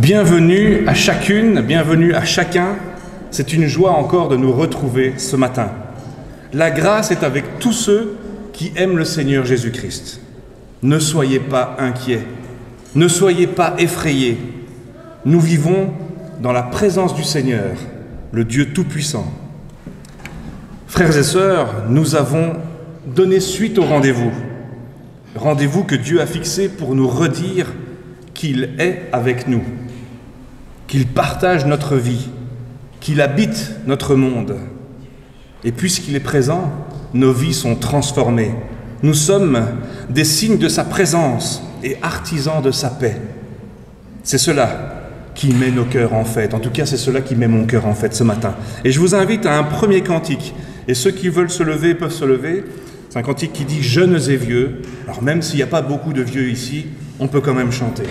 Bienvenue à chacune, bienvenue à chacun. C'est une joie encore de nous retrouver ce matin. La grâce est avec tous ceux qui aiment le Seigneur Jésus-Christ. Ne soyez pas inquiets, ne soyez pas effrayés. Nous vivons dans la présence du Seigneur, le Dieu Tout-Puissant. Frères et sœurs, nous avons donné suite au rendez-vous. Rendez-vous que Dieu a fixé pour nous redire qu'il est avec nous, qu'il partage notre vie, qu'il habite notre monde. Et puisqu'il est présent, nos vies sont transformées. Nous sommes des signes de sa présence et artisans de sa paix. C'est cela qui met nos cœurs en fête. En tout cas, c'est cela qui met mon cœur en fête ce matin. Et je vous invite à un premier cantique. Et ceux qui veulent se lever peuvent se lever. C'est un cantique qui dit « Jeunes et vieux ». Alors même s'il n'y a pas beaucoup de vieux ici, on peut quand même chanter.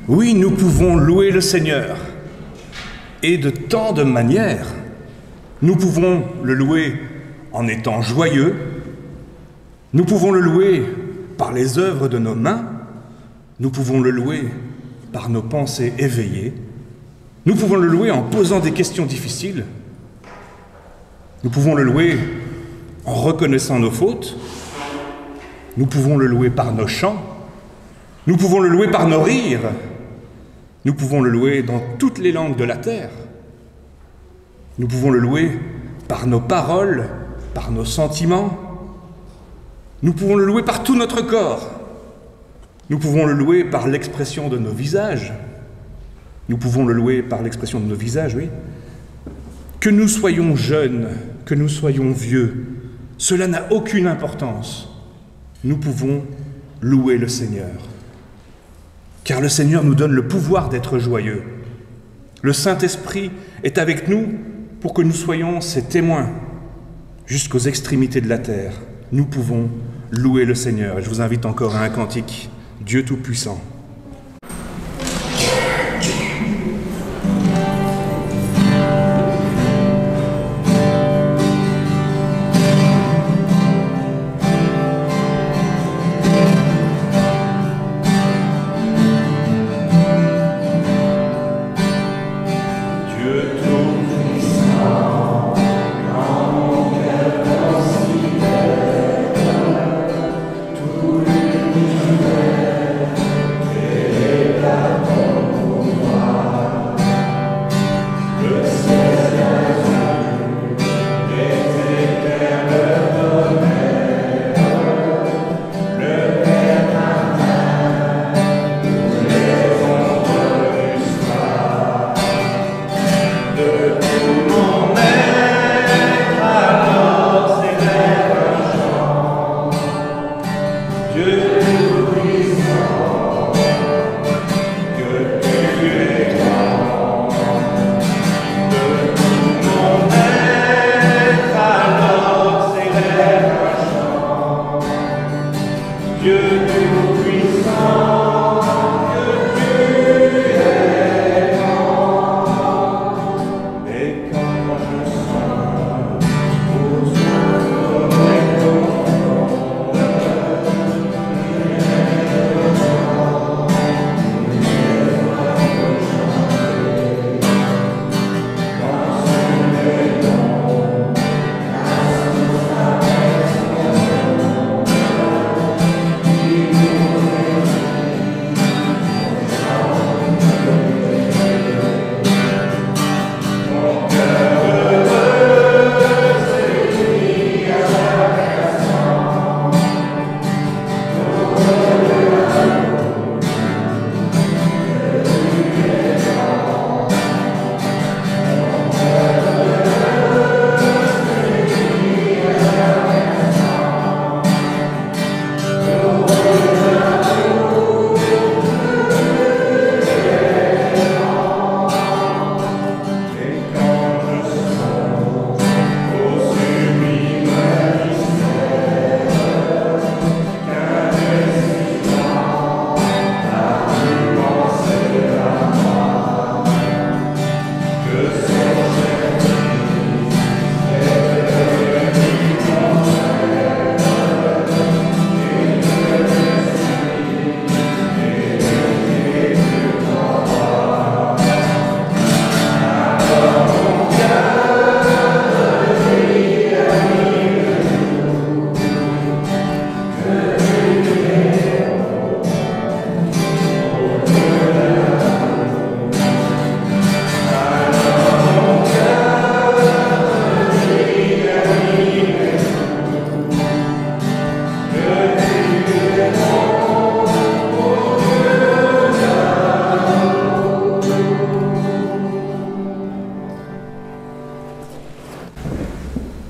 Oui, nous pouvons louer le Seigneur, et de tant de manières. Nous pouvons le louer en étant joyeux, nous pouvons le louer par les œuvres de nos mains, nous pouvons le louer par nos pensées éveillées, nous pouvons le louer en posant des questions difficiles, nous pouvons le louer en reconnaissant nos fautes, nous pouvons le louer par nos chants, nous pouvons le louer par nos rires, nous pouvons le louer dans toutes les langues de la terre, nous pouvons le louer par nos paroles, par nos sentiments, nous pouvons le louer par tout notre corps, nous pouvons le louer par l'expression de nos visages, nous pouvons le louer par l'expression de nos visages, oui. Que nous soyons jeunes, que nous soyons vieux, cela n'a aucune importance. Nous pouvons louer le Seigneur. Car le Seigneur nous donne le pouvoir d'être joyeux. Le Saint-Esprit est avec nous pour que nous soyons ses témoins jusqu'aux extrémités de la terre. Nous pouvons louer le Seigneur. Et je vous invite encore à un cantique, Dieu Tout-Puissant.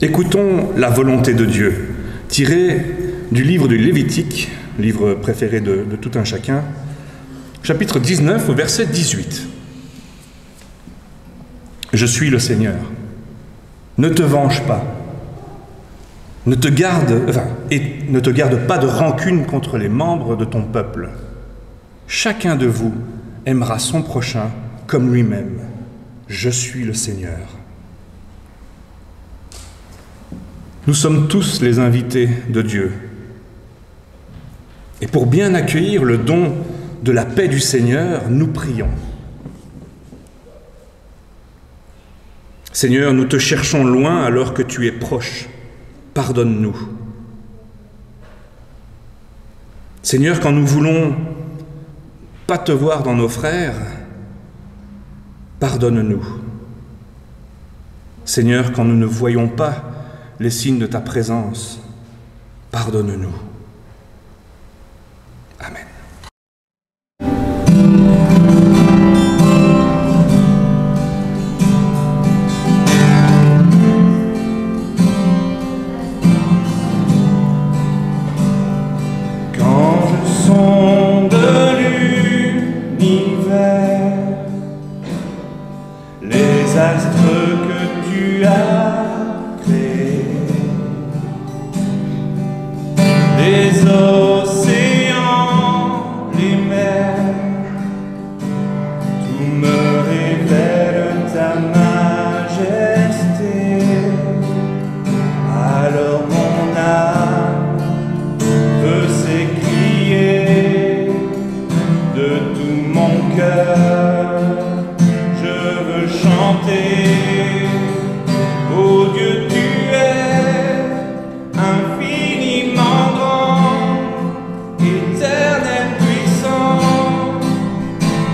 Écoutons la volonté de Dieu, tirée du livre du Lévitique, livre préféré de tout un chacun, chapitre 19, au verset 18. « Je suis le Seigneur. Ne te venge pas. Ne te garde pas de rancune contre les membres de ton peuple. Chacun de vous aimera son prochain comme lui-même. Je suis le Seigneur. » Nous sommes tous les invités de Dieu. Et pour bien accueillir le don de la paix du Seigneur, nous prions. Seigneur, nous te cherchons loin alors que tu es proche. Pardonne-nous. Seigneur, quand nous voulons pas te voir dans nos frères, pardonne-nous. Seigneur, quand nous ne voyons pas les signes de ta présence, pardonne-nous. Amen. Quand je sonde l'univers, les astres que tu as créés, les océans, les mers, tout me révèle ta majesté. Alors mon âme peut s'écrier de tout mon cœur. Je veux chanter, ô Dieu, tu es infiniment grand, éternel puissant,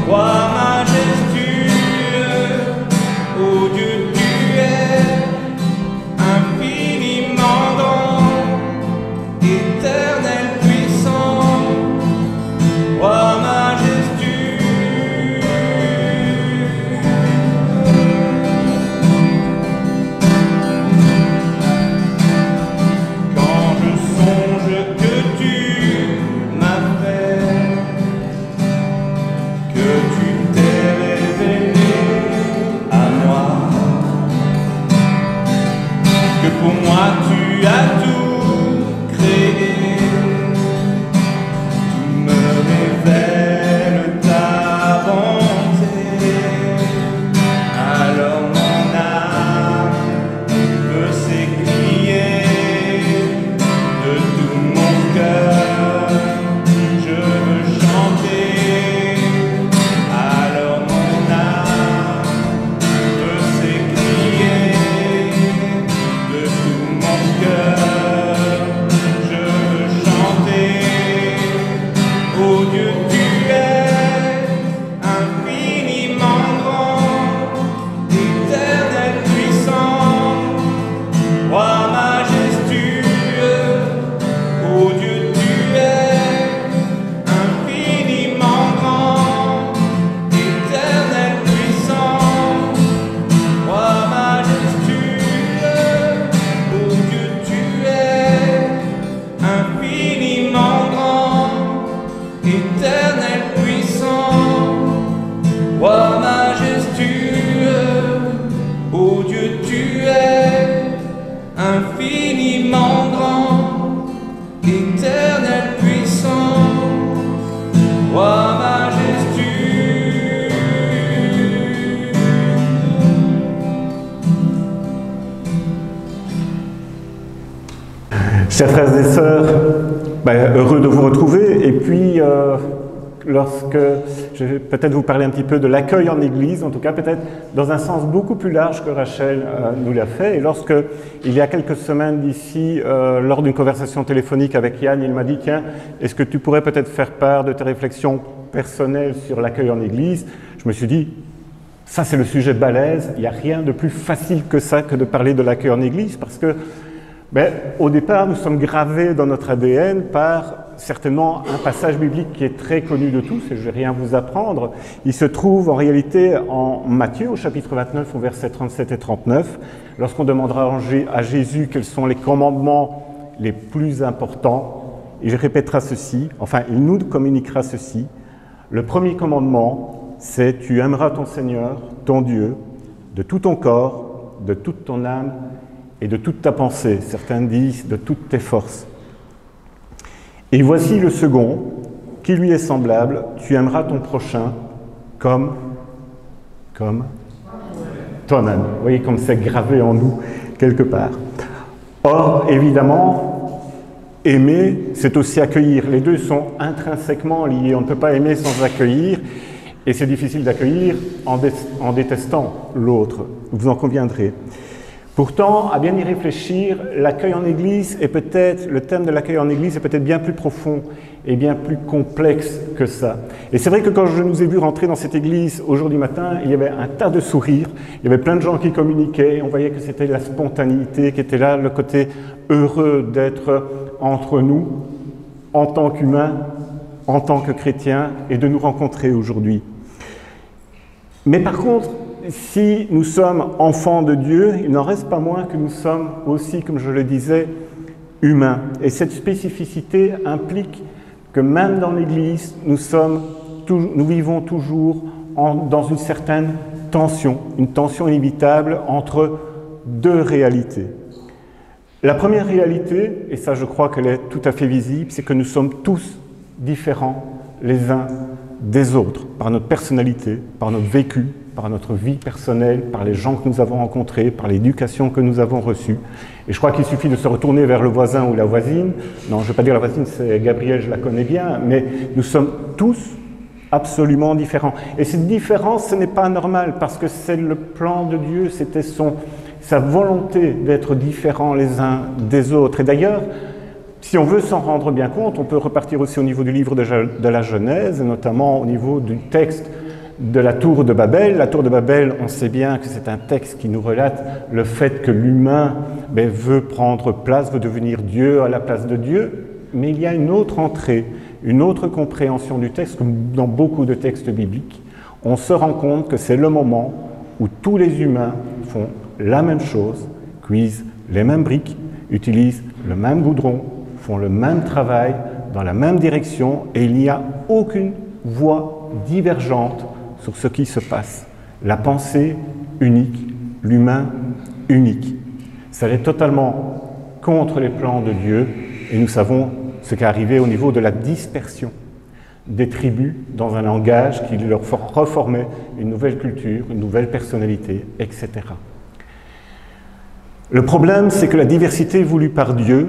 roi majestueux. Ô Dieu, tu es infiniment grand, éternel puissant, roi majestueux. Quand je songe que tu m'as fait, que tu t'es révélé à moi, que pour moi tu as tout créé, tu me révèles ta bonté. Alors mon âme peut s'écrier de tout mon cœur. Je veux chanter. Alors mon âme peut s'écrier de tout mon cœur. Je veux chanter. Ô Dieu, tu es infiniment grand, éternel puissant, roi majestueux. Ô Dieu, tu es infiniment grand, éternel puissant, roi majestueux. Ô Dieu, tu es infiniment grand, éternel puissant, roi majestueux. Ô Dieu, tu es infiniment grand, éternel puissant, roi majestueux. Chers frères et sœurs, heureux de vous retrouver. Et puis, lorsque je vais peut-être vous parler un petit peu de l'accueil en Église, en tout cas peut-être dans un sens beaucoup plus large que Rachel nous l'a fait. Et lorsque, il y a quelques semaines d'ici, lors d'une conversation téléphonique avec Yann, il m'a dit « Tiens, est-ce que tu pourrais peut-être faire part de tes réflexions personnelles sur l'accueil en Église ?» Je me suis dit « Ça, c'est le sujet balèze. Il n'y a rien de plus facile que ça, que de parler de l'accueil en Église, parce que au départ, nous sommes gravés dans notre ADN par certainement un passage biblique qui est très connu de tous, et je ne vais rien vous apprendre. Il se trouve en réalité en Matthieu, au chapitre 29, au verset 37 et 39, lorsqu'on demandera à Jésus quels sont les commandements les plus importants. Il répétera ceci, enfin il nous communiquera ceci. Le premier commandement, c'est « Tu aimeras ton Seigneur, ton Dieu, de tout ton corps, de toute ton âme et de toute ta pensée. » Certains disent « de toutes tes forces. » Et voici le second, qui lui est semblable, « Tu aimeras ton prochain comme toi-même. » Vous voyez comme c'est gravé en nous quelque part. Or, évidemment, aimer, c'est aussi accueillir. Les deux sont intrinsèquement liés. On ne peut pas aimer sans accueillir. Et c'est difficile d'accueillir en détestant l'autre. Vous en conviendrez. Pourtant, à bien y réfléchir, l'accueil en Église est peut-être, le thème de l'accueil en Église est peut-être bien plus profond et bien plus complexe que ça. Et c'est vrai que quand je nous ai vus rentrer dans cette Église aujourd'hui matin, il y avait un tas de sourires, il y avait plein de gens qui communiquaient, on voyait que c'était la spontanéité qui était là, le côté heureux d'être entre nous, en tant qu'humains, en tant que chrétiens, et de nous rencontrer aujourd'hui. Mais par contre, si nous sommes enfants de Dieu, il n'en reste pas moins que nous sommes aussi, comme je le disais, humains. Et cette spécificité implique que même dans l'Église, nous vivons toujours dans une certaine tension, une tension inévitable entre deux réalités. La première réalité, et ça je crois qu'elle est tout à fait visible, c'est que nous sommes tous différents les uns des autres, par notre personnalité, par notre vécu, par notre vie personnelle, par les gens que nous avons rencontrés, par l'éducation que nous avons reçue. Et je crois qu'il suffit de se retourner vers le voisin ou la voisine. Non, je ne vais pas dire la voisine, c'est Gabrielle, je la connais bien, mais nous sommes tous absolument différents. Et cette différence, ce n'est pas normal, parce que c'est le plan de Dieu, c'était sa volonté d'être différents les uns des autres. Et d'ailleurs, si on veut s'en rendre bien compte, on peut repartir aussi au niveau du livre de la Genèse, notamment au niveau du texte de la tour de Babel. La tour de Babel, on sait bien que c'est un texte qui nous relate le fait que l'humain veut prendre place, veut devenir Dieu à la place de Dieu, mais il y a une autre entrée, une autre compréhension du texte, comme dans beaucoup de textes bibliques. On se rend compte que c'est le moment où tous les humains font la même chose, cuisent les mêmes briques, utilisent le même goudron, font le même travail, dans la même direction, et il n'y a aucune voie divergente sur ce qui se passe. La pensée unique, l'humain unique. Ça est totalement contre les plans de Dieu, et nous savons ce qui est arrivé au niveau de la dispersion des tribus dans un langage qui leur reformait une nouvelle culture, une nouvelle personnalité, etc. Le problème, c'est que la diversité voulue par Dieu,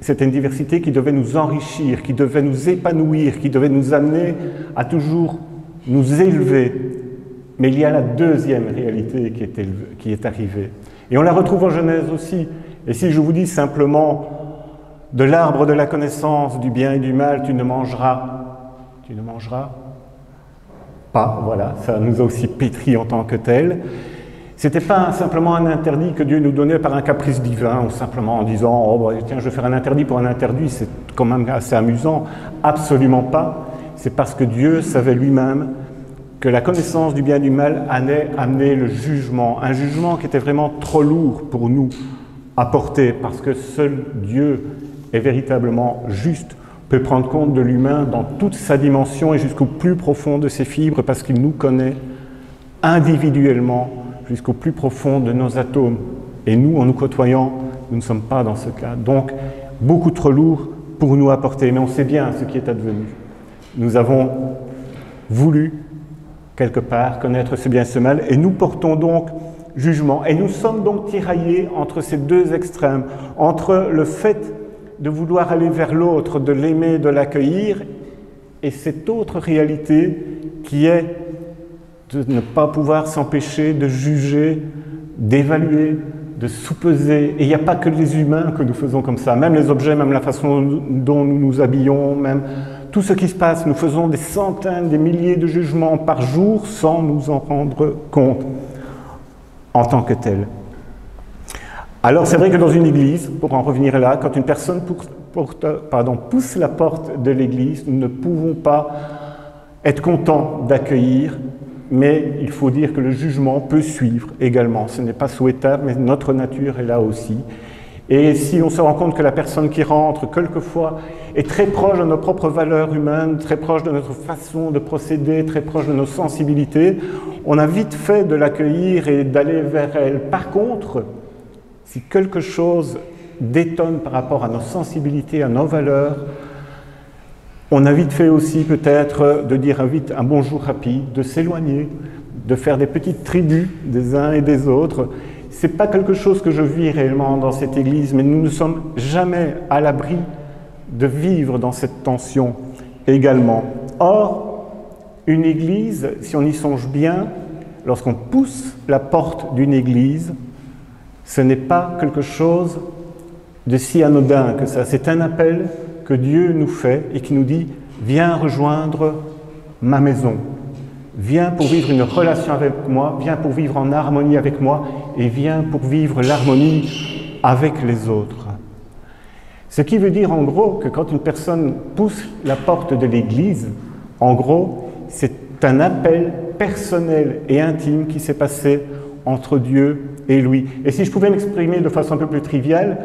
c'était une diversité qui devait nous enrichir, qui devait nous épanouir, qui devait nous amener à toujours nous élever. Mais il y a la deuxième réalité qui est arrivée. Et on la retrouve en Genèse aussi. Et si je vous dis simplement « de l'arbre de la connaissance du bien et du mal, tu ne mangeras pas », voilà, ça nous a aussi pétri en tant que tel. Ce n'était pas simplement un interdit que Dieu nous donnait par un caprice divin, ou simplement en disant « oh, tiens, je vais faire un interdit pour un interdit, c'est quand même assez amusant ». Absolument pas. C'est parce que Dieu savait lui-même que la connaissance du bien et du mal allait amener le jugement, un jugement qui était vraiment trop lourd pour nous à porter, parce que seul Dieu est véritablement juste, peut prendre compte de l'humain dans toute sa dimension et jusqu'au plus profond de ses fibres, parce qu'il nous connaît individuellement, jusqu'au plus profond de nos atomes. Et nous, en nous côtoyant, nous ne sommes pas dans ce cas. Donc, beaucoup trop lourd pour nous apporter. Mais on sait bien ce qui est advenu. Nous avons voulu, quelque part, connaître ce bien et ce mal, et nous portons donc jugement. Et nous sommes donc tiraillés entre ces deux extrêmes, entre le fait de vouloir aller vers l'autre, de l'aimer, de l'accueillir, et cette autre réalité qui est de ne pas pouvoir s'empêcher de juger, d'évaluer, de sous-peser. Et il n'y a pas que les humains que nous faisons comme ça, même les objets, même la façon dont nous nous habillons, même tout ce qui se passe, nous faisons des centaines, des milliers de jugements par jour sans nous en rendre compte en tant que tel. Alors c'est vrai que dans une église, pour en revenir là, quand une personne pousse la porte de l'Église, nous ne pouvons pas être contents d'accueillir, mais il faut dire que le jugement peut suivre également. Ce n'est pas souhaitable, mais notre nature est là aussi. Et si on se rend compte que la personne qui rentre, quelquefois, est très proche de nos propres valeurs humaines, très proche de notre façon de procéder, très proche de nos sensibilités, on a vite fait de l'accueillir et d'aller vers elle. Par contre, si quelque chose détonne par rapport à nos sensibilités, à nos valeurs, on a vite fait aussi peut-être de dire vite un bonjour rapide, de s'éloigner, de faire des petites tribus des uns et des autres. Ce n'est pas quelque chose que je vis réellement dans cette Église, mais nous ne sommes jamais à l'abri de vivre dans cette tension également. Or, une Église, si on y songe bien, lorsqu'on pousse la porte d'une Église, ce n'est pas quelque chose de si anodin que ça. C'est un appel que Dieu nous fait et qui nous dit « Viens rejoindre ma maison. Viens pour vivre une relation avec moi, viens pour vivre en harmonie avec moi et viens pour vivre l'harmonie avec les autres. » Ce qui veut dire en gros que quand une personne pousse la porte de l'Église, en gros, c'est un appel personnel et intime qui s'est passé entre Dieu et lui. Et si je pouvais m'exprimer de façon un peu plus triviale,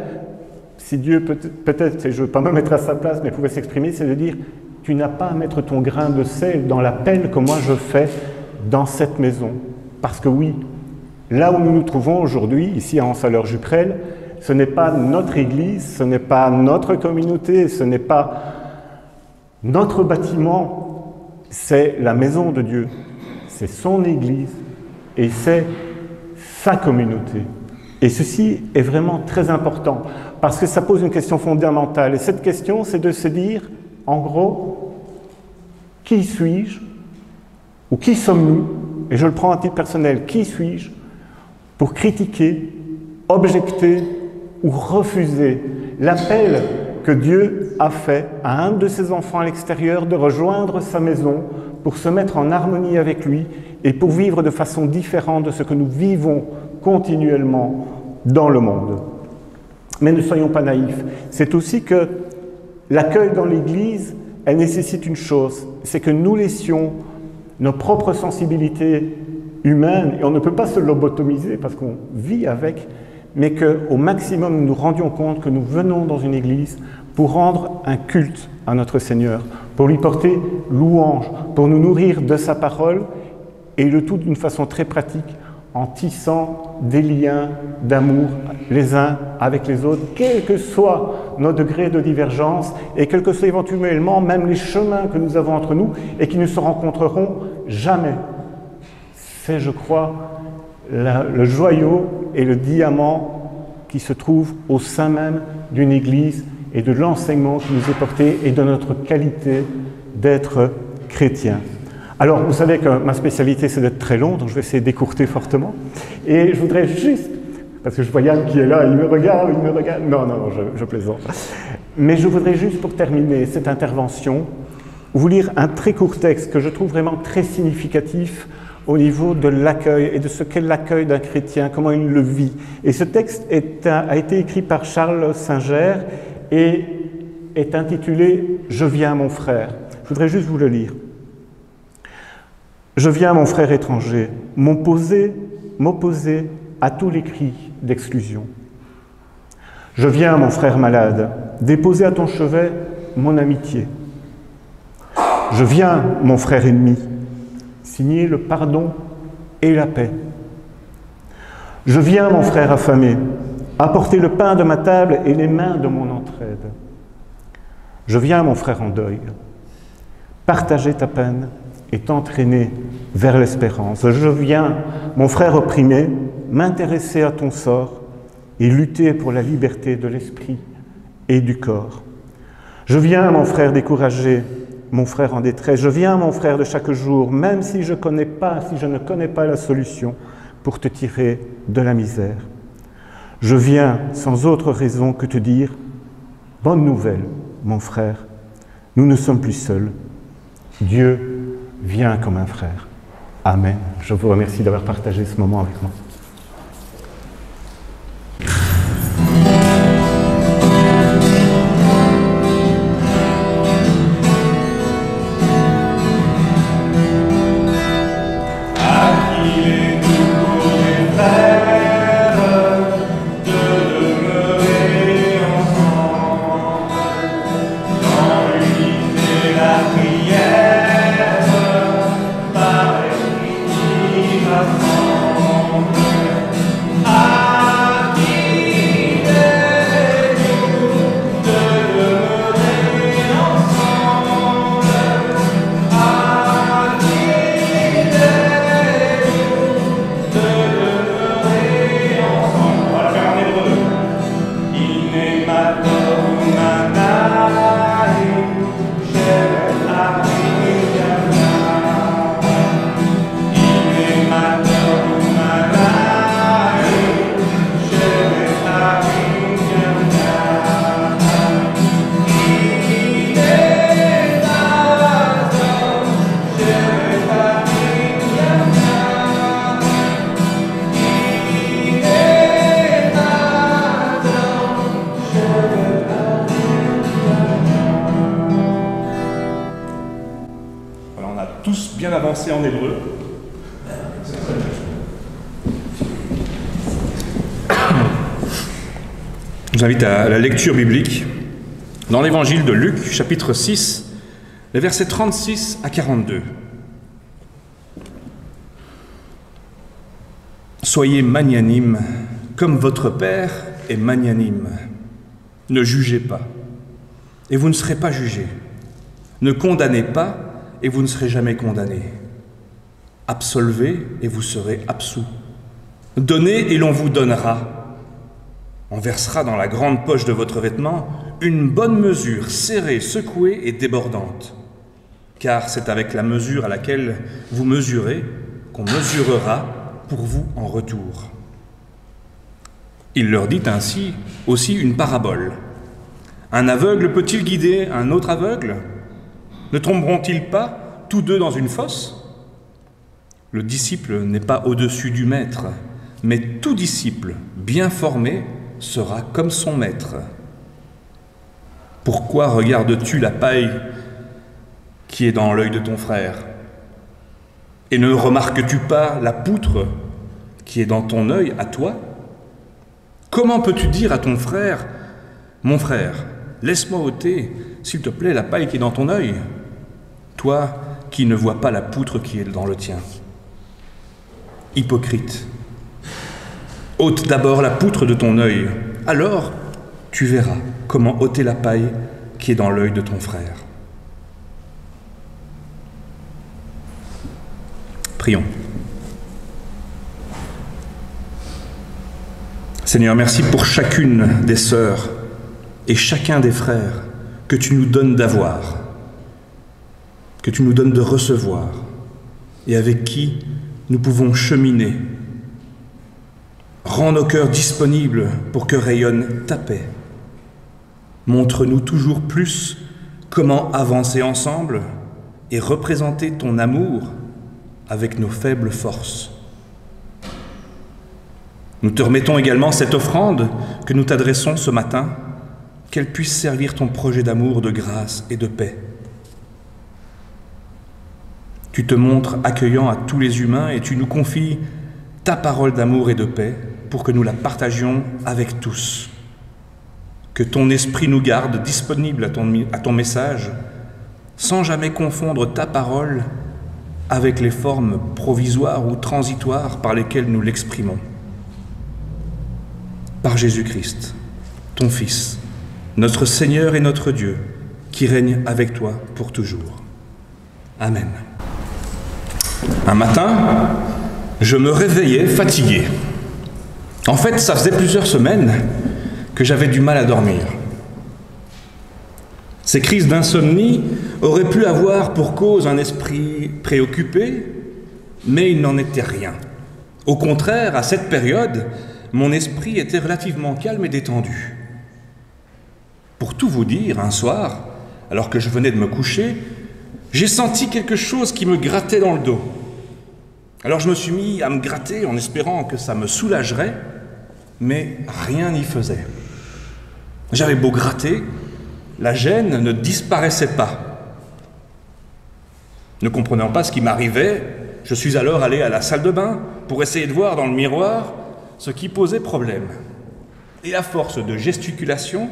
si Dieu peut-être, et je ne veux pas me mettre à sa place, mais pouvait s'exprimer, c'est de dire « Tu n'as pas à mettre ton grain de sel dans l'appel que moi je fais dans cette maison. » Parce que oui, là où nous nous trouvons aujourd'hui, ici à Anse-à-l'Heure-Juprel, ce n'est pas notre Église, ce n'est pas notre communauté, ce n'est pas notre bâtiment, c'est la maison de Dieu, c'est son Église et c'est sa communauté. Et ceci est vraiment très important parce que ça pose une question fondamentale. Et cette question, c'est de se dire, en gros, qui suis-je ou qui sommes-nous? Et je le prends à titre personnel, qui suis-je pour critiquer, objecter ou refuser l'appel que Dieu a fait à un de ses enfants à l'extérieur de rejoindre sa maison pour se mettre en harmonie avec lui et pour vivre de façon différente de ce que nous vivons continuellement dans le monde. Mais ne soyons pas naïfs. C'est aussi que l'accueil dans l'Église, elle nécessite une chose, c'est que nous laissions nos propres sensibilités humaines, et on ne peut pas se lobotomiser parce qu'on vit avec, mais qu'au maximum nous nous rendions compte que nous venons dans une Église pour rendre un culte à notre Seigneur, pour lui porter louange, pour nous nourrir de sa parole, et le tout d'une façon très pratique, en tissant des liens d'amour les uns avec les autres, quels que soient nos degrés de divergence et quels que soient éventuellement même les chemins que nous avons entre nous et qui ne se rencontreront jamais. C'est, je crois, le joyau et le diamant qui se trouvent au sein même d'une Église et de l'enseignement qui nous est porté et de notre qualité d'être chrétien. Alors, vous savez que ma spécialité, c'est d'être très long, donc je vais essayer d'écourter fortement. Et je voudrais juste, parce que je vois Yann qui est là, il me regarde. Non, je plaisante. Mais je voudrais juste, pour terminer cette intervention, vous lire un très court texte que je trouve vraiment très significatif au niveau de l'accueil et de ce qu'est l'accueil d'un chrétien, comment il le vit. Et ce texte a été écrit par Charles Singer et est intitulé « Je viens, mon frère ». Je voudrais juste vous le lire. « Je viens, mon frère étranger, m'opposer à tous les cris d'exclusion. Je viens, mon frère malade, déposer à ton chevet mon amitié. Je viens, mon frère ennemi, signer le pardon et la paix. Je viens, mon frère affamé, apporter le pain de ma table et les mains de mon entraide. Je viens, mon frère en deuil, partager ta peine et t'entraîner vers l'espérance. Je viens, mon frère opprimé, m'intéresser à ton sort et lutter pour la liberté de l'esprit et du corps. Je viens, mon frère découragé, mon frère en détresse. Je viens, mon frère de chaque jour, même si je ne connais pas la solution pour te tirer de la misère. Je viens sans autre raison que te dire « Bonne nouvelle, mon frère, nous ne sommes plus seuls. Dieu vient comme un frère. » Amen. Je vous remercie d'avoir partagé ce moment avec moi. commencer en hébreu. Je vous invite à la lecture biblique dans l'évangile de Luc, chapitre 6, les versets 36 à 42. Soyez magnanimes comme votre Père est magnanime. Ne jugez pas, et vous ne serez pas jugés. Ne condamnez pas, et vous ne serez jamais condamnés. Absolvez, et vous serez absous. Donnez, et l'on vous donnera. On versera dans la grande poche de votre vêtement une bonne mesure, serrée, secouée et débordante. Car c'est avec la mesure à laquelle vous mesurez qu'on mesurera pour vous en retour. Il leur dit ainsi aussi une parabole. Un aveugle peut-il guider un autre aveugle? Ne tomberont-ils pas tous deux dans une fosse? Le disciple n'est pas au-dessus du maître, mais tout disciple bien formé sera comme son maître. Pourquoi regardes-tu la paille qui est dans l'œil de ton frère? Et ne remarques-tu pas la poutre qui est dans ton œil à toi? Comment peux-tu dire à ton frère, mon frère, laisse-moi ôter, s'il te plaît, la paille qui est dans ton œil, toi qui ne vois pas la poutre qui est dans le tien? Hypocrite, ôte d'abord la poutre de ton œil, alors tu verras comment ôter la paille qui est dans l'œil de ton frère. Prions. Seigneur, merci pour chacune des sœurs et chacun des frères que tu nous donnes d'avoir, que tu nous donnes de recevoir et avec qui nous pouvons cheminer. Rends nos cœurs disponibles pour que rayonne ta paix. Montre-nous toujours plus comment avancer ensemble et représenter ton amour avec nos faibles forces. Nous te remettons également cette offrande que nous t'adressons ce matin, qu'elle puisse servir ton projet d'amour, de grâce et de paix. Tu te montres accueillant à tous les humains et tu nous confies ta parole d'amour et de paix pour que nous la partagions avec tous. Que ton esprit nous garde disponibles à ton message, sans jamais confondre ta parole avec les formes provisoires ou transitoires par lesquelles nous l'exprimons. Par Jésus-Christ, ton Fils, notre Seigneur et notre Dieu, qui règne avec toi pour toujours. Amen. Un matin, je me réveillais fatigué. En fait, ça faisait plusieurs semaines que j'avais du mal à dormir. Ces crises d'insomnie auraient pu avoir pour cause un esprit préoccupé, mais il n'en était rien. Au contraire, à cette période, mon esprit était relativement calme et détendu. Pour tout vous dire, un soir, alors que je venais de me coucher, j'ai senti quelque chose qui me grattait dans le dos. Alors je me suis mis à me gratter en espérant que ça me soulagerait, mais rien n'y faisait. J'avais beau gratter, la gêne ne disparaissait pas. Ne comprenant pas ce qui m'arrivait, je suis alors allé à la salle de bain pour essayer de voir dans le miroir ce qui posait problème. Et à force de gesticulation,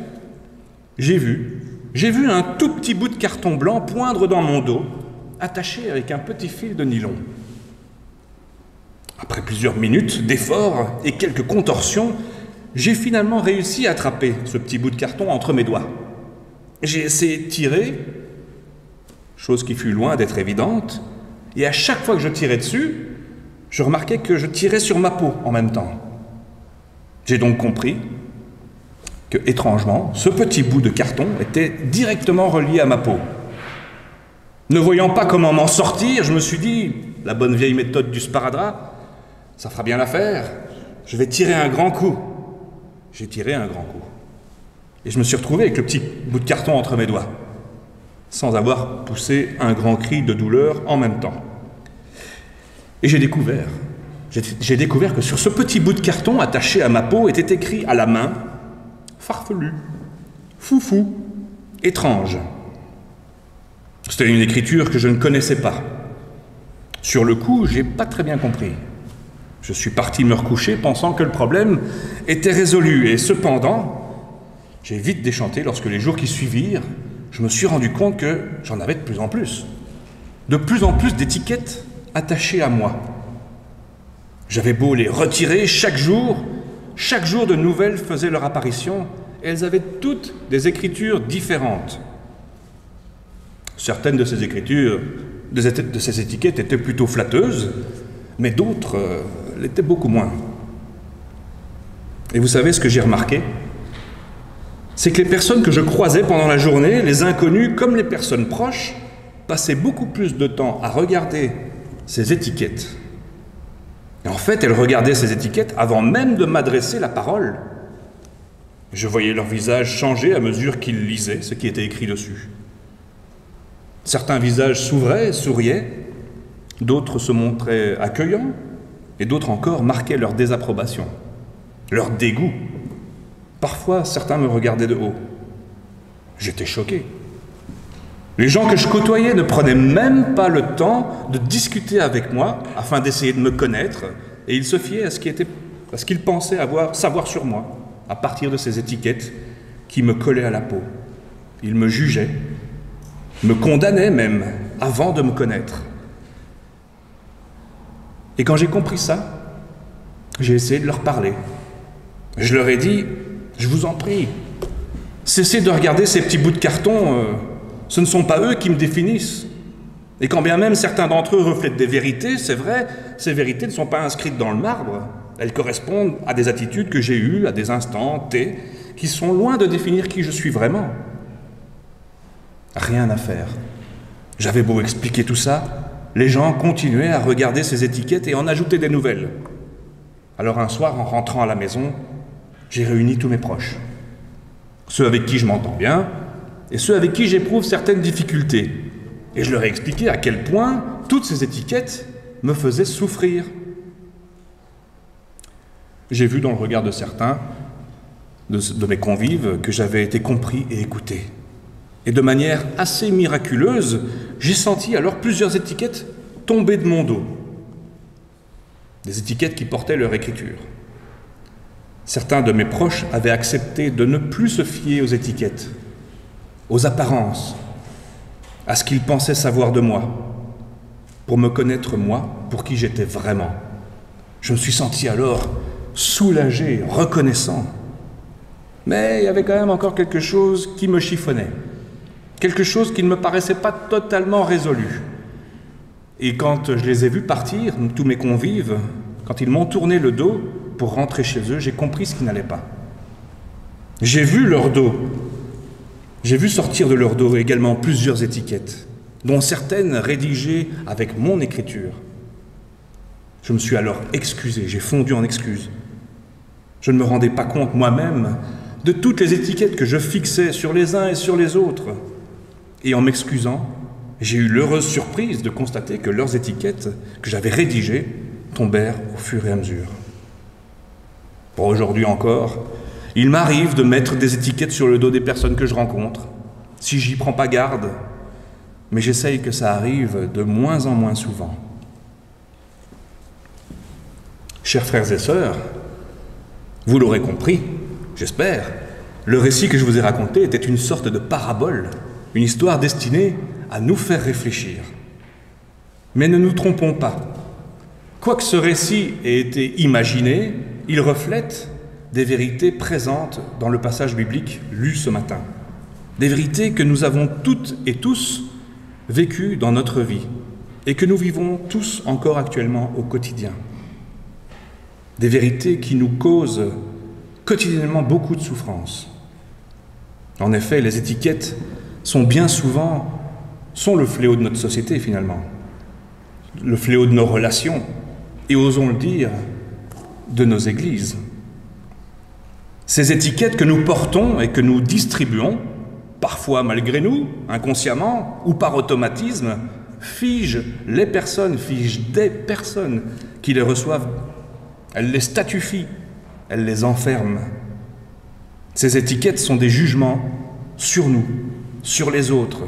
j'ai vu un tout petit bout de carton blanc poindre dans mon dos, attaché avec un petit fil de nylon. Après plusieurs minutes d'efforts et quelques contorsions, j'ai finalement réussi à attraper ce petit bout de carton entre mes doigts. J'ai essayé de tirer, chose qui fut loin d'être évidente, et à chaque fois que je tirais dessus, je remarquais que je tirais sur ma peau en même temps. J'ai donc compris que, étrangement, ce petit bout de carton était directement relié à ma peau. Ne voyant pas comment m'en sortir, je me suis dit, la bonne vieille méthode du sparadrap, ça fera bien l'affaire, je vais tirer un grand coup. J'ai tiré un grand coup. Et je me suis retrouvé avec le petit bout de carton entre mes doigts, sans avoir poussé un grand cri de douleur en même temps. Et j'ai découvert que sur ce petit bout de carton attaché à ma peau était écrit à la main « farfelu, foufou, étrange ». C'était une écriture que je ne connaissais pas. Sur le coup, j'ai pas très bien compris. Je suis parti me recoucher pensant que le problème était résolu. Et cependant, j'ai vite déchanté lorsque les jours qui suivirent, je me suis rendu compte que j'en avais de plus en plus. De plus en plus d'étiquettes attachées à moi. J'avais beau les retirer chaque jour de nouvelles faisaient leur apparition et elles avaient toutes des écritures différentes. Certaines de ces écritures, de ces étiquettes étaient plutôt flatteuses, mais d'autres l'étaient beaucoup moins. Et vous savez ce que j'ai remarqué? C'est que les personnes que je croisais pendant la journée, les inconnus comme les personnes proches, passaient beaucoup plus de temps à regarder ces étiquettes. Et en fait, elles regardaient ces étiquettes avant même de m'adresser la parole. Je voyais leur visage changer à mesure qu'ils lisaient ce qui était écrit dessus. Certains visages s'ouvraient, souriaient, d'autres se montraient accueillants, et d'autres encore marquaient leur désapprobation, leur dégoût. Parfois, certains me regardaient de haut. J'étais choqué. Les gens que je côtoyais ne prenaient même pas le temps de discuter avec moi afin d'essayer de me connaître, et ils se fiaient à ce qu'ils pensaient savoir sur moi, à partir de ces étiquettes qui me collaient à la peau. Ils me jugeaient, me condamnaient même, avant de me connaître. Et quand j'ai compris ça, j'ai essayé de leur parler. Je leur ai dit, je vous en prie, cessez de regarder ces petits bouts de carton, ce ne sont pas eux qui me définissent. Et quand bien même certains d'entre eux reflètent des vérités, c'est vrai, ces vérités ne sont pas inscrites dans le marbre. Elles correspondent à des attitudes que j'ai eues, à des instants T, qui sont loin de définir qui je suis vraiment. Rien à faire. J'avais beau expliquer tout ça, les gens continuaient à regarder ces étiquettes et en ajouter des nouvelles. Alors un soir, en rentrant à la maison, j'ai réuni tous mes proches. Ceux avec qui je m'entends bien, et ceux avec qui j'éprouve certaines difficultés. Et je leur ai expliqué à quel point toutes ces étiquettes me faisaient souffrir. J'ai vu dans le regard de certains, de mes convives, que j'avais été compris et écouté. Et de manière assez miraculeuse, j'ai senti alors plusieurs étiquettes tomber de mon dos. Des étiquettes qui portaient leur écriture. Certains de mes proches avaient accepté de ne plus se fier aux étiquettes, aux apparences, à ce qu'ils pensaient savoir de moi, pour me connaître moi, pour qui j'étais vraiment. Je me suis senti alors soulagé, reconnaissant. Mais il y avait quand même encore quelque chose qui me chiffonnait, quelque chose qui ne me paraissait pas totalement résolu. Et quand je les ai vus partir, tous mes convives, quand ils m'ont tourné le dos pour rentrer chez eux, j'ai compris ce qui n'allait pas. J'ai vu leur dos. J'ai vu sortir de leur dos également plusieurs étiquettes, dont certaines rédigées avec mon écriture. Je me suis alors excusé, j'ai fondu en excuses. Je ne me rendais pas compte moi-même de toutes les étiquettes que je fixais sur les uns et sur les autres. Et en m'excusant, j'ai eu l'heureuse surprise de constater que leurs étiquettes que j'avais rédigées tombèrent au fur et à mesure. Pour aujourd'hui encore, il m'arrive de mettre des étiquettes sur le dos des personnes que je rencontre, si j'y prends pas garde, mais j'essaye que ça arrive de moins en moins souvent. Chers frères et sœurs, vous l'aurez compris, j'espère, le récit que je vous ai raconté était une sorte de parabole, une histoire destinée à nous faire réfléchir. Mais ne nous trompons pas. Quoique ce récit ait été imaginé, il reflète des vérités présentes dans le passage biblique lu ce matin. Des vérités que nous avons toutes et tous vécues dans notre vie et que nous vivons tous encore actuellement au quotidien. Des vérités qui nous causent quotidiennement beaucoup de souffrance. En effet, les étiquettes sont bien souvent le fléau de notre société finalement, le fléau de nos relations et, osons le dire, de nos églises. Ces étiquettes que nous portons et que nous distribuons, parfois malgré nous, inconsciemment ou par automatisme, figent des personnes qui les reçoivent. Elles les statufient, elles les enferment. Ces étiquettes sont des jugements sur nous, sur les autres,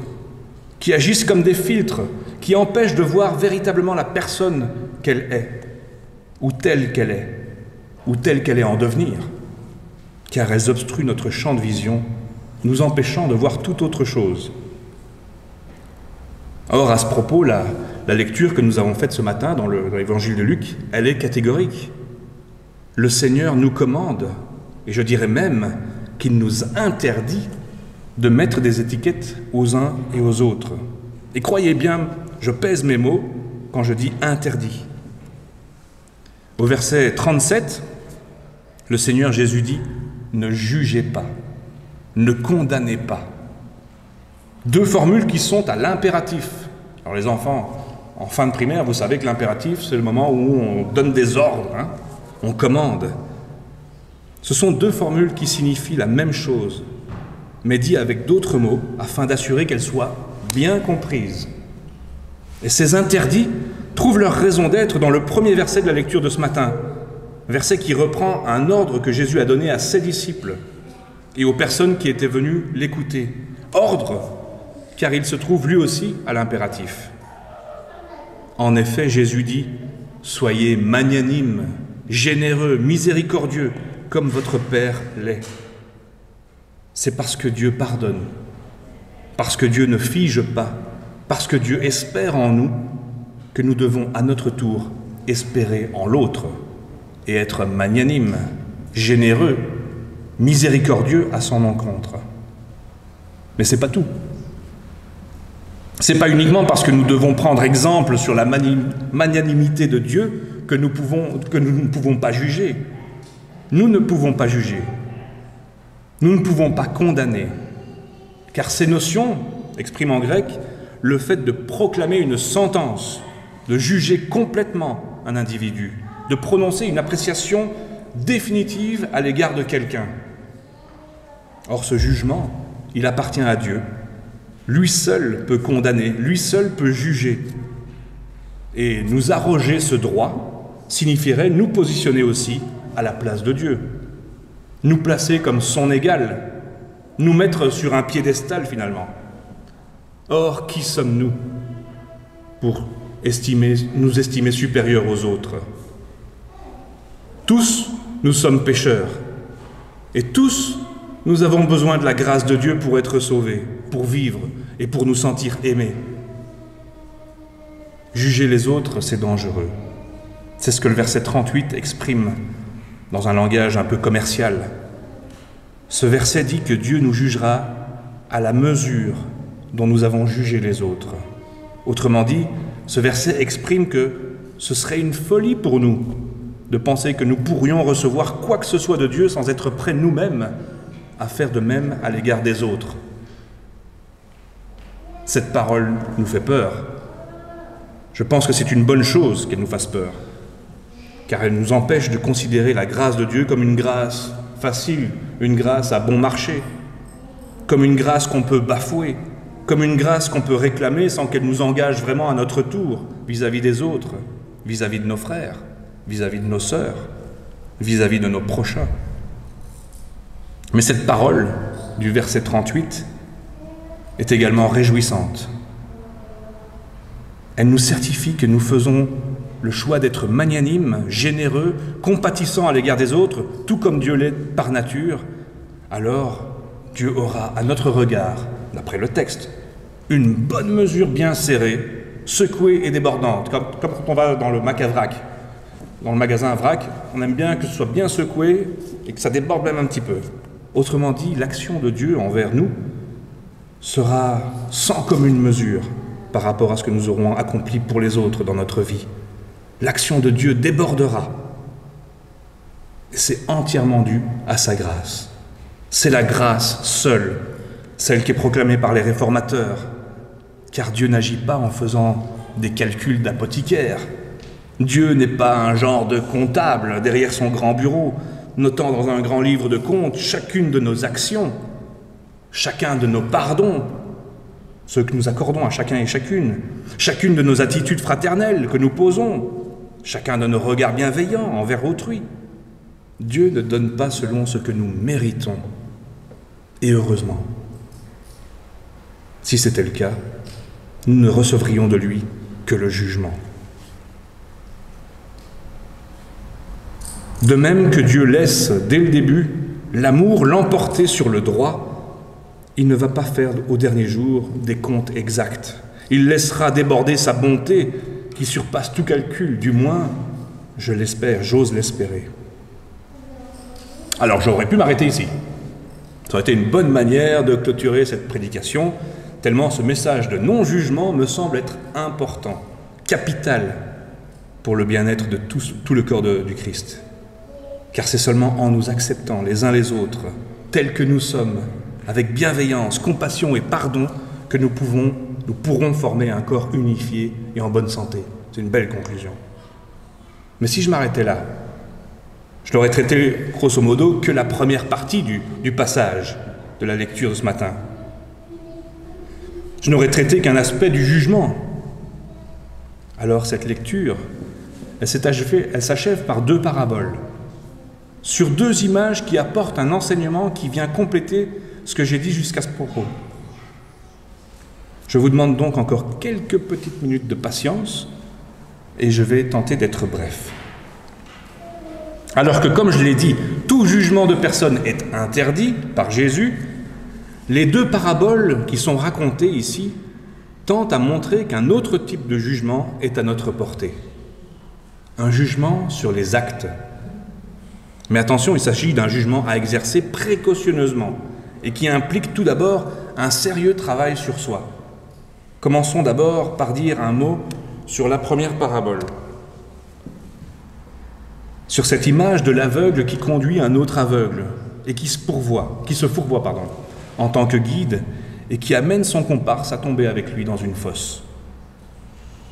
qui agissent comme des filtres, qui empêchent de voir véritablement la personne qu'elle est, ou telle qu'elle est en devenir, car elles obstruent notre champ de vision, nous empêchant de voir toute autre chose. Or, à ce propos, la lecture que nous avons faite ce matin dans l'évangile de Luc, elle est catégorique. Le Seigneur nous commande, et je dirais même qu'il nous interdit de mettre des étiquettes aux uns et aux autres. Et croyez bien, je pèse mes mots quand je dis interdit. Au verset 37, le Seigneur Jésus dit « Ne jugez pas, ne condamnez pas ». Deux formules qui sont à l'impératif. Alors les enfants, en fin de primaire, vous savez que l'impératif, c'est le moment où on donne des ordres, on commande. Ce sont deux formules qui signifient la même chose, mais dit avec d'autres mots, afin d'assurer qu'elles soient bien comprises. Et ces interdits trouvent leur raison d'être dans le premier verset de la lecture de ce matin, verset qui reprend un ordre que Jésus a donné à ses disciples et aux personnes qui étaient venues l'écouter. Ordre, car il se trouve lui aussi à l'impératif. En effet, Jésus dit « Soyez magnanimes, généreux, miséricordieux, comme votre Père l'est ». C'est parce que Dieu pardonne, parce que Dieu ne fige pas, parce que Dieu espère en nous, que nous devons à notre tour espérer en l'autre et être magnanimes, généreux, miséricordieux à son encontre. Mais ce n'est pas tout. Ce n'est pas uniquement parce que nous devons prendre exemple sur la magnanimité de Dieu que nous ne pouvons pas juger. Nous ne pouvons pas juger. Nous ne pouvons pas condamner, car ces notions expriment en grec le fait de proclamer une sentence, de juger complètement un individu, de prononcer une appréciation définitive à l'égard de quelqu'un. Or, ce jugement, il appartient à Dieu. Lui seul peut condamner, lui seul peut juger. Et nous arroger ce droit signifierait nous positionner aussi à la place de Dieu. Nous placer comme son égal, nous mettre sur un piédestal finalement. Or, qui sommes-nous pour nous estimer supérieurs aux autres? Tous, nous sommes pécheurs. Et tous, nous avons besoin de la grâce de Dieu pour être sauvés, pour vivre et pour nous sentir aimés. Juger les autres, c'est dangereux. C'est ce que le verset 38 exprime dans un langage un peu commercial. Ce verset dit que Dieu nous jugera à la mesure dont nous avons jugé les autres. Autrement dit, ce verset exprime que ce serait une folie pour nous de penser que nous pourrions recevoir quoi que ce soit de Dieu sans être prêts nous-mêmes à faire de même à l'égard des autres. Cette parole nous fait peur. Je pense que c'est une bonne chose qu'elle nous fasse peur, car elle nous empêche de considérer la grâce de Dieu comme une grâce facile, une grâce à bon marché, comme une grâce qu'on peut bafouer, comme une grâce qu'on peut réclamer sans qu'elle nous engage vraiment à notre tour vis-à-vis des autres, vis-à-vis de nos frères, vis-à-vis de nos sœurs, vis-à-vis de nos prochains. Mais cette parole du verset 38 est également réjouissante. Elle nous certifie que nous faisons le choix d'être magnanimes, généreux, compatissants à l'égard des autres, tout comme Dieu l'est par nature. Alors, Dieu aura à notre regard, d'après le texte, une bonne mesure bien serrée, secouée et débordante, comme quand on va dans le Mac-à-Vrac. Dans le magasin à vrac, on aime bien que ce soit bien secoué et que ça déborde même un petit peu. Autrement dit, l'action de Dieu envers nous sera sans commune mesure par rapport à ce que nous aurons accompli pour les autres dans notre vie. L'action de Dieu débordera. Et c'est entièrement dû à sa grâce. C'est la grâce seule, celle qui est proclamée par les réformateurs. Car Dieu n'agit pas en faisant des calculs d'apothicaire. Dieu n'est pas un genre de comptable derrière son grand bureau, notant dans un grand livre de comptes chacune de nos actions, chacun de nos pardons, ceux que nous accordons à chacun et chacune de nos attitudes fraternelles que nous posons, chacun de nos regards bienveillants envers autrui. Dieu ne donne pas selon ce que nous méritons. Et heureusement. Si c'était le cas, nous ne recevrions de lui que le jugement. De même que Dieu laisse, dès le début, l'amour l'emporter sur le droit, il ne va pas faire au dernier jour des comptes exacts. Il laissera déborder sa bonté qui surpasse tout calcul, du moins, je l'espère, j'ose l'espérer. Alors j'aurais pu m'arrêter ici. Ça aurait été une bonne manière de clôturer cette prédication, tellement ce message de non-jugement me semble être important, capital pour le bien-être de tout le corps du Christ. Car c'est seulement en nous acceptant les uns les autres, tels que nous sommes, avec bienveillance, compassion et pardon, que nous pourrons former un corps unifié et en bonne santé. C'est une belle conclusion. Mais si je m'arrêtais là, je n'aurais traité, grosso modo, que la première partie du passage de la lecture de ce matin. Je n'aurais traité qu'un aspect du jugement. Alors cette lecture, elle s'achève par 2 paraboles, sur 2 images qui apportent un enseignement qui vient compléter ce que j'ai dit jusqu'à ce propos. Je vous demande donc encore quelques petites minutes de patience et je vais tenter d'être bref. Alors que, comme je l'ai dit, tout jugement de personne est interdit par Jésus, les 2 paraboles qui sont racontées ici tentent à montrer qu'un autre type de jugement est à notre portée. Un jugement sur les actes. Mais attention, il s'agit d'un jugement à exercer précautionneusement et qui implique tout d'abord un sérieux travail sur soi. Commençons d'abord par dire un mot sur la première parabole. Sur cette image de l'aveugle qui conduit un autre aveugle et qui se fourvoie, en tant que guide et qui amène son comparse à tomber avec lui dans une fosse.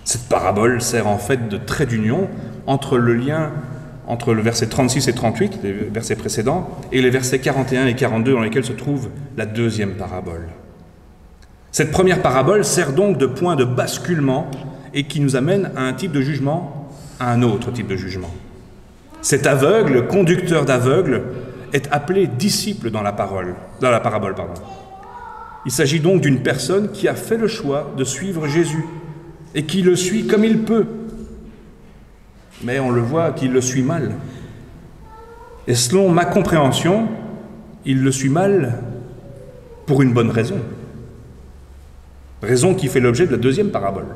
Cette parabole sert en fait de trait d'union entre le lien entre le verset 36 et 38, les versets précédents, et les versets 41 et 42 dans lesquels se trouve la 2e parabole. Cette première parabole sert donc de point de basculement et qui nous amène à un type de jugement, à un autre type de jugement. Cet aveugle, conducteur d'aveugles, est appelé disciple dans la parabole. Il s'agit donc d'une personne qui a fait le choix de suivre Jésus et qui le suit comme il peut. Mais on le voit qu'il le suit mal. Et selon ma compréhension, il le suit mal pour une bonne raison. Raison qui fait l'objet de la 2e parabole,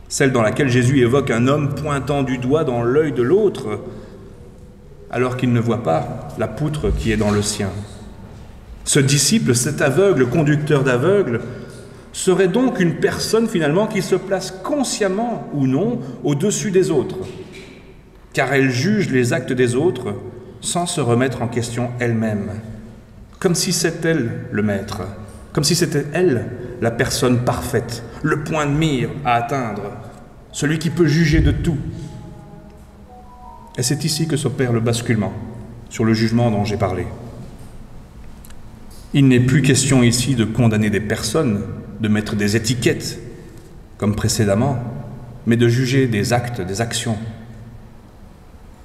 celle dans laquelle Jésus évoque un homme pointant du doigt dans l'œil de l'autre, alors qu'il ne voit pas la poutre qui est dans le sien. Ce disciple, cet aveugle, conducteur d'aveugles, serait donc une personne finalement qui se place consciemment ou non au-dessus des autres, car elle juge les actes des autres sans se remettre en question elle-même, comme si c'était elle le maître, comme si c'était elle la personne parfaite, le point de mire à atteindre, celui qui peut juger de tout. Et c'est ici que s'opère le basculement sur le jugement dont j'ai parlé. Il n'est plus question ici de condamner des personnes, de mettre des étiquettes, comme précédemment, mais de juger des actes, des actions.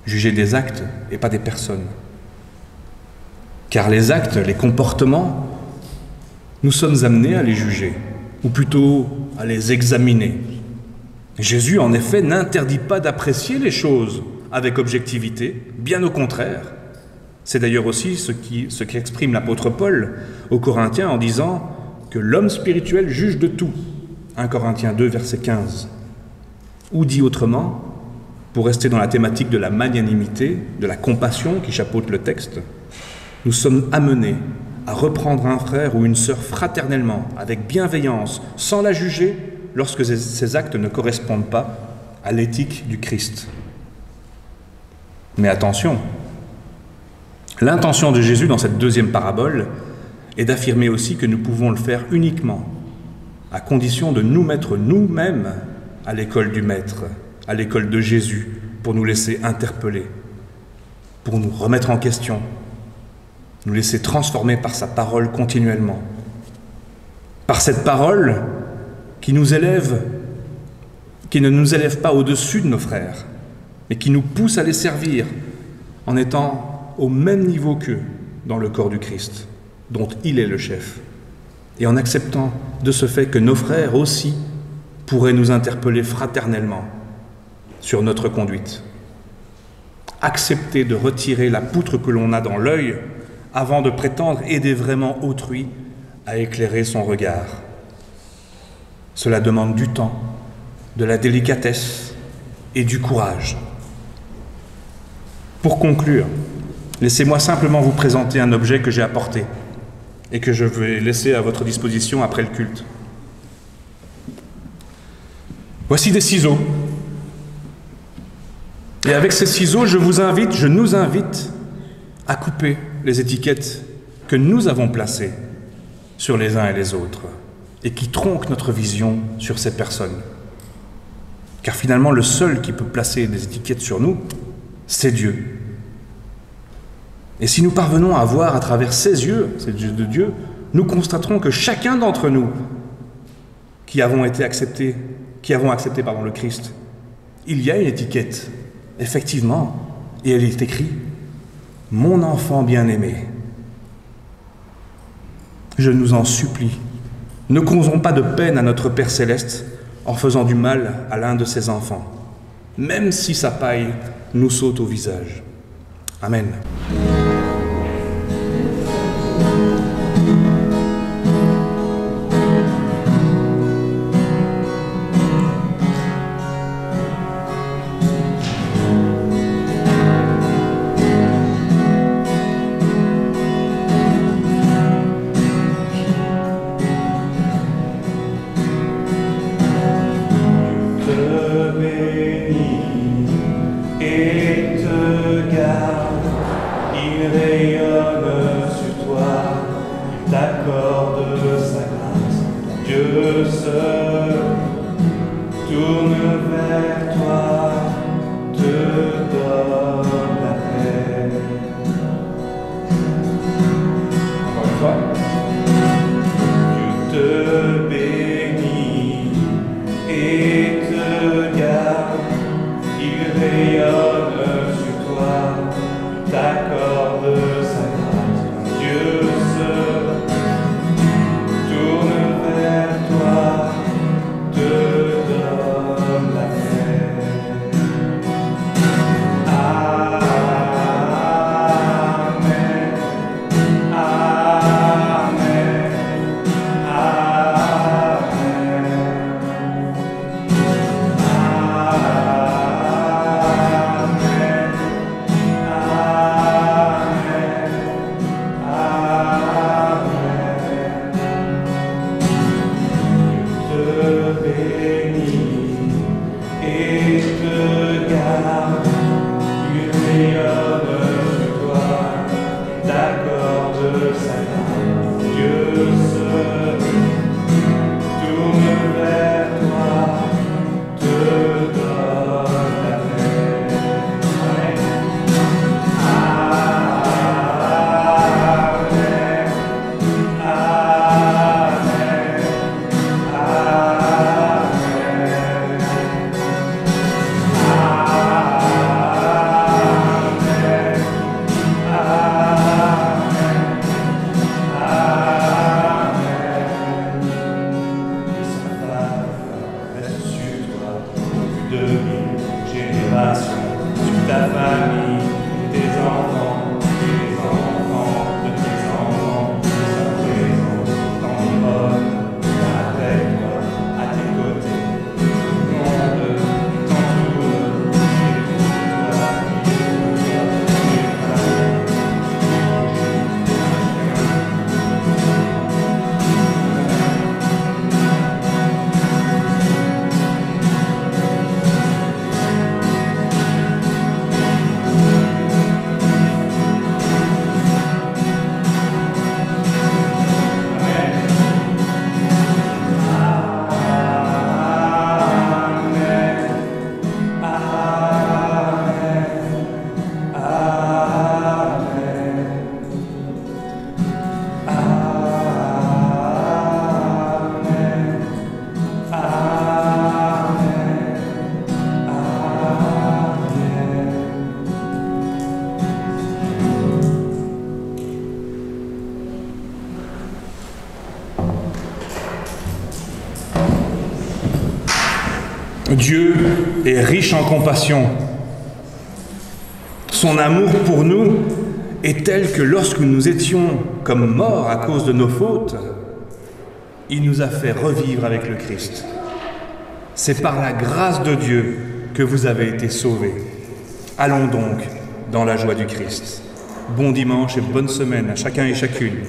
Juger des actes et pas des personnes. Car les actes, les comportements, nous sommes amenés à les juger, ou plutôt à les examiner. Jésus, en effet, n'interdit pas d'apprécier les choses avec objectivité, bien au contraire. C'est d'ailleurs aussi ce qu'exprime l'apôtre Paul aux Corinthiens en disant que l'homme spirituel juge de tout. 1 Corinthiens 2, verset 15. Ou dit autrement, pour rester dans la thématique de la magnanimité, de la compassion qui chapeaute le texte, nous sommes amenés à reprendre un frère ou une sœur fraternellement, avec bienveillance, sans la juger lorsque ses actes ne correspondent pas à l'éthique du Christ. Mais attention, l'intention de Jésus dans cette 2e parabole est d'affirmer aussi que nous pouvons le faire uniquement à condition de nous mettre nous-mêmes à l'école du Maître, à l'école de Jésus, pour nous laisser interpeller, pour nous remettre en question, nous laisser transformer par sa parole continuellement. Par cette parole qui nous élève, qui ne nous élève pas au-dessus de nos frères, mais qui nous pousse à les servir en étant au même niveau qu'eux dans le corps du Christ, dont il est le chef, et en acceptant de ce fait que nos frères aussi pourrait nous interpeller fraternellement sur notre conduite. Accepter de retirer la poutre que l'on a dans l'œil avant de prétendre aider vraiment autrui à éclairer son regard. Cela demande du temps, de la délicatesse et du courage. Pour conclure, laissez-moi simplement vous présenter un objet que j'ai apporté et que je vais laisser à votre disposition après le culte. Voici des ciseaux. Et avec ces ciseaux, je nous invite à couper les étiquettes que nous avons placées sur les uns et les autres et qui tronquent notre vision sur ces personnes. Car finalement, le seul qui peut placer des étiquettes sur nous, c'est Dieu. Et si nous parvenons à voir à travers ses yeux de Dieu, nous constaterons que chacun d'entre nous qui avons accepté le Christ, il y a une étiquette, effectivement, et elle est écrite « Mon enfant bien-aimé ». Je nous en supplie, ne causons pas de peine à notre Père Céleste en faisant du mal à l'un de ses enfants, même si sa paille nous saute au visage. Amen. Dieu est riche en compassion. Son amour pour nous est tel que lorsque nous étions comme morts à cause de nos fautes, il nous a fait revivre avec le Christ. C'est par la grâce de Dieu que vous avez été sauvés. Allons donc dans la joie du Christ. Bon dimanche et bonne semaine à chacun et chacune.